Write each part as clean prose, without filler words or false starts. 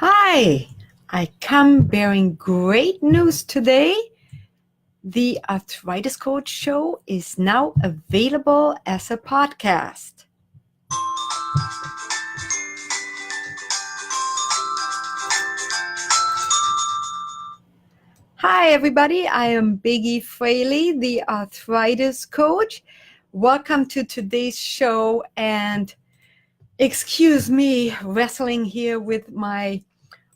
Hi, I come bearing great news today. The Arthritis Coach Show is now available as a podcast. Hi, everybody. I am Biggi Fraley, the Arthritis Coach. Welcome to today's show. And excuse me wrestling here with my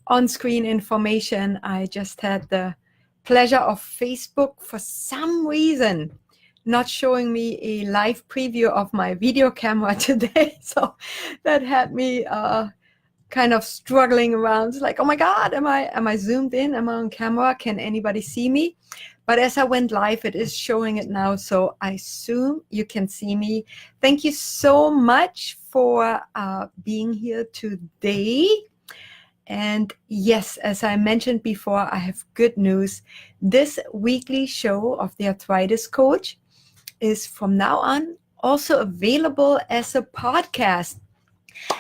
on-screen information. I just had the pleasure of Facebook for some reason not showing me a live preview of my video camera today. So that had me kind of struggling around. It's like, oh my God, am I zoomed in? Am I on camera? Can anybody see me? But as I went live, it is showing it now. So I assume you can see me. Thank you so much for being here today. And yes, as I mentioned before, I have good news. This weekly show of the Arthritis Coach is from now on also available as a podcast.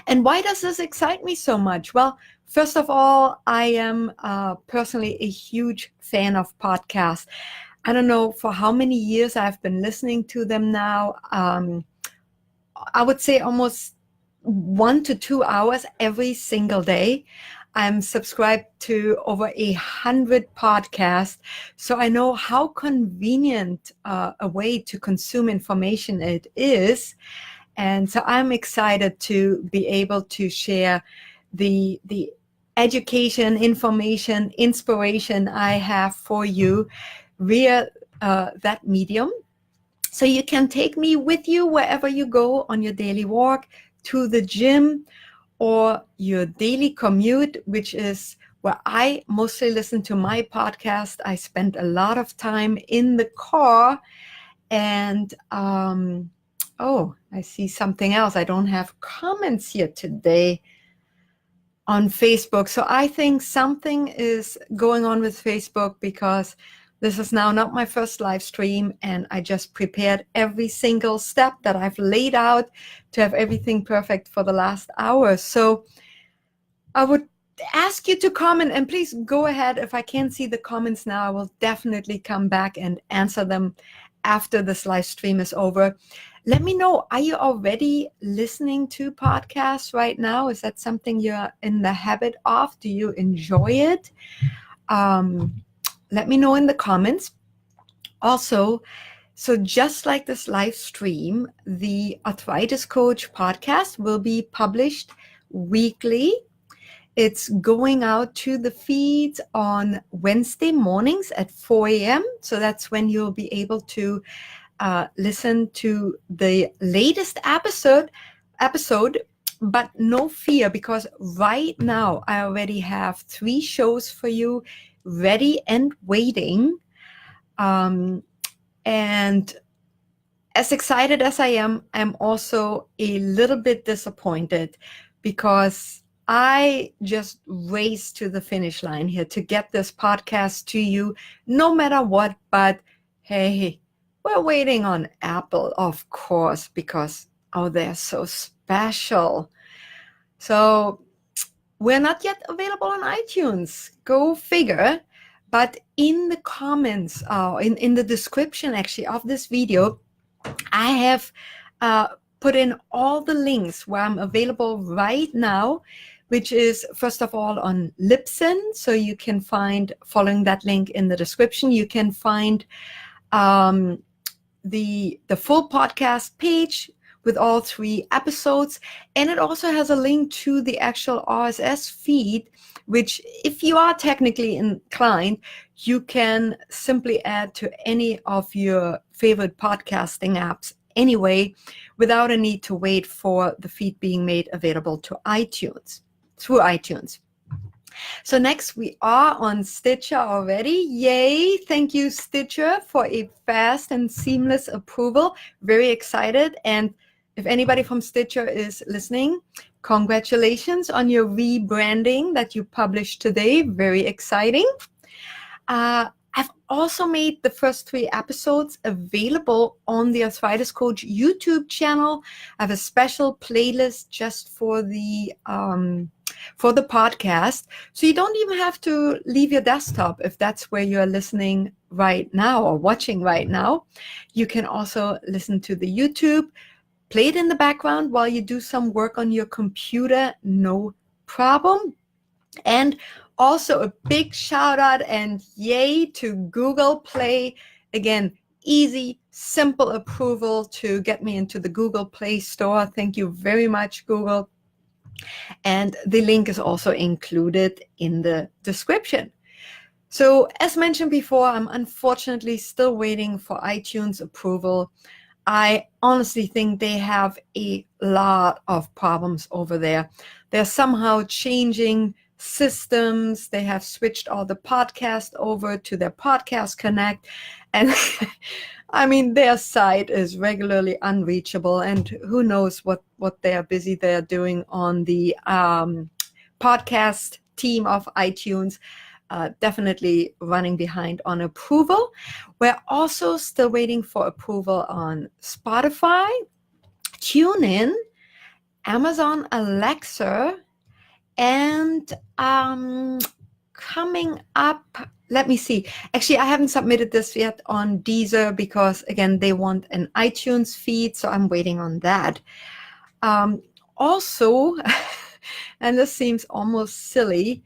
And why does this excite me so much? Well, first of all, I am personally a huge fan of podcasts. I don't know for how many years I've been listening to them now. I would say almost 1 to 2 hours every single day. I'm subscribed to over 100 podcasts, so I know how convenient a way to consume information it is. And so I'm excited to be able to share the education, information, inspiration I have for you via that medium. So you can take me with you wherever you go on your daily walk, to the gym, or your daily commute, which is where I mostly listen to my podcast. I spend a lot of time in the car. And I see something else. I don't have comments here today on Facebook. So I think something is going on with Facebook, because this is now not my first live stream, and I just prepared every single step that I've laid out to have everything perfect for the last hour. So I would ask you to comment, and please go ahead. If I can't see the comments now, I will definitely come back and answer them after this live stream is over. Let me know, are you already listening to podcasts right now? Is that something you're in the habit of? Do you enjoy it? Let me know in the comments. Also, so just like this live stream, the Arthritis Coach podcast will be published weekly. It's going out to the feeds on Wednesday mornings at 4 a.m. So that's when you'll be able to listen to the latest episode. But no fear, because right now I already have 3 shows for you ready and waiting. And as excited as I am, I'm also a little bit disappointed, because I just raced to the finish line here to get this podcast to you no matter what. But hey, we're waiting on Apple, of course, because they're so special. So we're not yet available on iTunes. Go figure. But in the comments, in the description actually of this video, I have put in all the links where I'm available right now, which is first of all on Libsyn. So you can find, following that link in the description, you can find the full podcast page with all 3 episodes. And it also has a link to the actual RSS feed, which if you are technically inclined, you can simply add to any of your favorite podcasting apps anyway, without a need to wait for the feed being made available to iTunes, through iTunes. So next, we are on Stitcher already. Yay! Thank you, Stitcher, for a fast and seamless approval. Very excited. And if anybody from Stitcher is listening, congratulations on your rebranding that you published today. Very exciting. I've also made the first 3 episodes available on the Arthritis Coach YouTube channel. I have a special playlist just for the for the podcast. So you don't even have to leave your desktop if that's where you're listening right now or watching right now. You can also listen to the YouTube, play it in the background while you do some work on your computer, no problem. And also a big shout out and yay to Google Play. Again, easy, simple approval to get me into the Google Play Store. Thank you very much, Google. And the link is also included in the description. So as mentioned before, I'm unfortunately still waiting for iTunes approval. I honestly think they have a lot of problems over there. They're somehow changing systems. They have switched all the podcast over to their Podcast Connect. And I mean, their site is regularly unreachable. And who knows what they're doing on the podcast team of iTunes. Definitely running behind on approval. We're also still waiting for approval on Spotify, TuneIn, Amazon Alexa, and coming up, let me see. Actually, I haven't submitted this yet on Deezer because, again, they want an iTunes feed, so I'm waiting on that. Also, and this seems almost silly,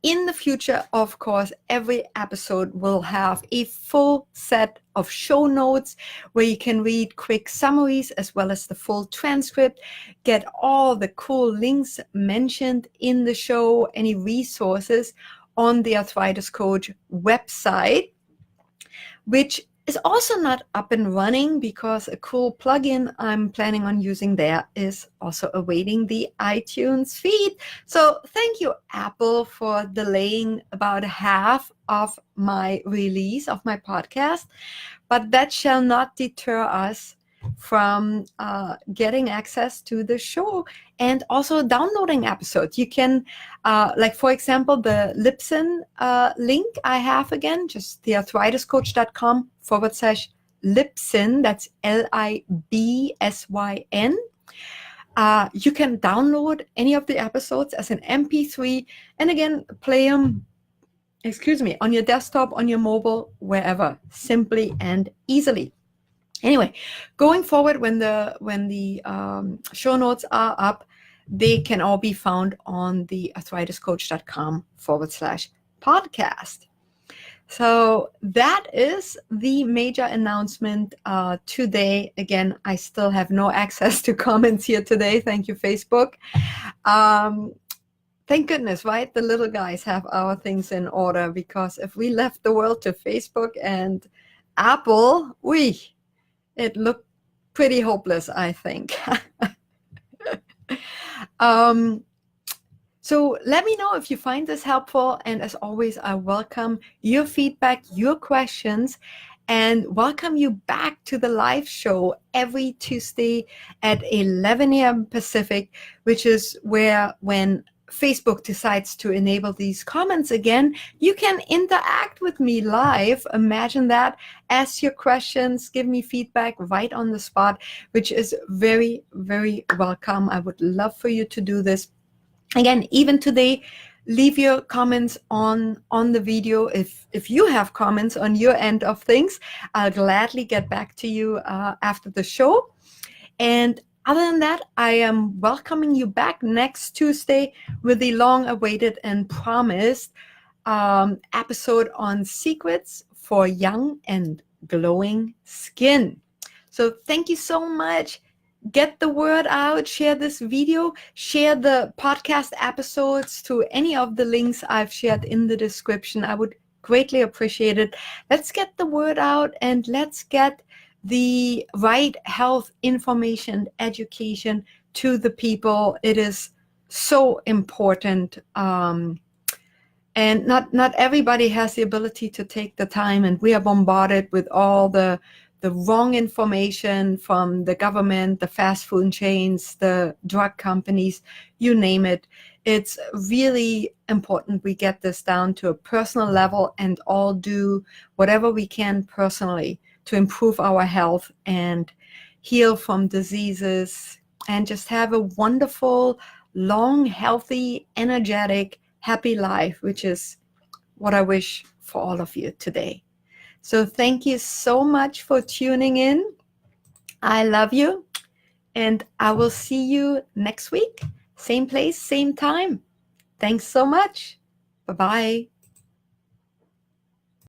in the future, of course, every episode will have a full set of show notes where you can read quick summaries as well as the full transcript, get all the cool links mentioned in the show, any resources on the Arthritis Coach website, which is also not up and running because a cool plugin I'm planning on using there is also awaiting the iTunes feed. So thank you, Apple, for delaying about half of my release of my podcast. But that shall not deter us from getting access to the show and also downloading episodes. You can, like for example, the Libsyn link I have again, just thearthritiscoach.com/Libsyn. That's LIBSYN. You can download any of the episodes as an MP3 and again, play them, on your desktop, on your mobile, wherever, simply and easily. Anyway, going forward, when the show notes are up, they can all be found on the arthritiscoach.com/podcast. So that is the major announcement today. Again, I still have no access to comments here today. Thank you, Facebook. Thank goodness, right? The little guys have our things in order, because if we left the world to Facebook and Apple, it looked pretty hopeless, I think. So let me know if you find this helpful. And as always, I welcome your feedback, your questions, and welcome you back to the live show every Tuesday at 11 a.m. Pacific, which is where, when Facebook decides to enable these comments again, you can interact with me live. Imagine that. Ask your questions, give me feedback right on the spot, which is very, very welcome. I would love for you to do this. Again, even today, leave your comments on the video. If you have comments on your end of things, I'll gladly get back to you after the show. And other than that, I am welcoming you back next Tuesday with the long-awaited and promised episode on secrets for young and glowing skin. So thank you so much. Get the word out, share this video, share the podcast episodes to any of the links I've shared in the description. I would greatly appreciate it. Let's get the word out and let's get the right health information, education to the people. It is so important. And not everybody has the ability to take the time, and we are bombarded with all the wrong information from the government, the fast food chains, the drug companies, you name it. It's really important we get this down to a personal level and all do whatever we can personally to improve our health and heal from diseases and just have a wonderful long, healthy, energetic, happy life, which is what I wish for all of you today. So thank you so much for tuning in. I love you, and I will see you next week. Same place, same time. Thanks so much. Bye-bye.